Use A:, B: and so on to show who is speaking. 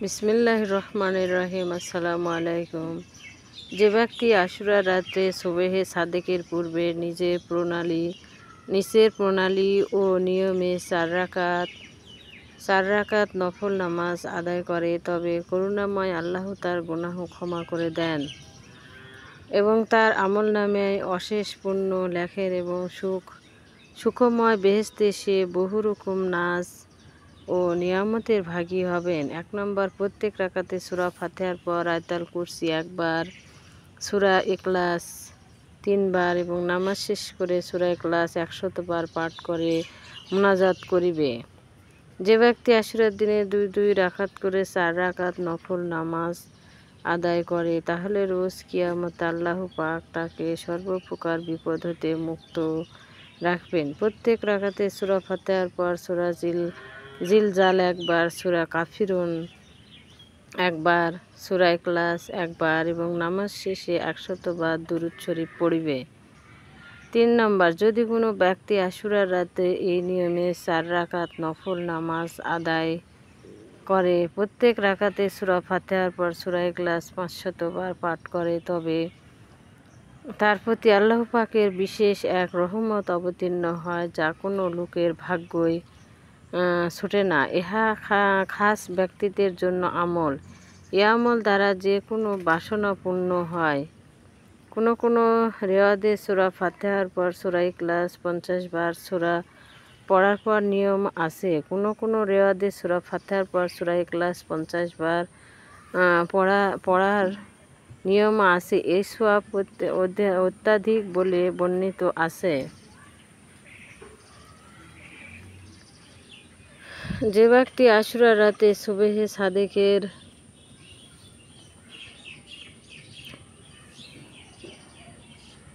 A: বিসমিল্লাহির রহমানির রহিম। আসসালামু আলাইকুম। যে ব্যক্তি আশুরার রাত্রে সুবহে সাদেকের পূর্বে নিচের প্রণালী ও নিয়মে চার রাকাত নফল নামাজ আদায় করে, তবে করুণাময় আল্লাহ তার গুনাহ ক্ষমা করে দেন এবং তার আমলনামায় অশেষ পুণ্য লেখেন এবং সুখময় বেহেশতে সে বহুরকম নাজ ও নিয়ামতের ভাগী হবেন। 1 নম্বর, প্রত্যেক রাকাতে সূরা ফাতিহার পর আয়াতুল কুরসি একবার, সূরা ইখলাস 3 বার এবং নামাজ শেষ করে সূরা ইখলাস 100 বার পাঠ করে মুনাজাত করিবে। যে ব্যক্তি আশুরার দিনে দুই রাকাত করে 4 রাকাত নফল নামাজ আদায় করে, তাহলে রোজ কিয়ামতে আল্লাহ পাক তাকে সর্বপ্রকার বিপদ হতে মুক্ত রাখবেন। প্রত্যেক রাকাতে সূরা ফাতিহার পর সূরা জিলজাল একবার, সূরা কাফিরুন একবার, সূরা ইখলাস একবার এবং নামাজ শেষে 100 বার দুরূদ শরীফ পড়িবে। 3 নম্বর, যদি কোনো ব্যক্তি আশুরার রাতে এই নিয়মে 4 রাকাত নফল নামাজ আদায় করে, প্রত্যেক রাকাতে সূরা ফাতিহার পর সূরা ইখলাস 500 বার পাঠ করে, তবে তার প্রতি আল্লাহ পাকের বিশেষ এক রহমত অবতীর্ণ হয়, যা কোনো লোকের ভাগ্যই ছুটে না। ইহা খাস ব্যক্তিদের জন্য আমল। এ আমল দ্বারা যে কোনো বাসনা পূর্ণ হয়। কোনো রেওয়াদে সূরা ফাতিহার পর সূরা ইখলাস 50 বার পড়ার পর নিয়ম আছে। কোনো রেওয়াদে সূরা ফাতিহার পর সূরা ইখলাস 50 বার পড়ার নিয়ম আছে। এই সওয়াব অত্যাধিক বলে বর্ণিত আছে। যে ব্যক্তি আশুরার রাতে সুবহে সাদেকের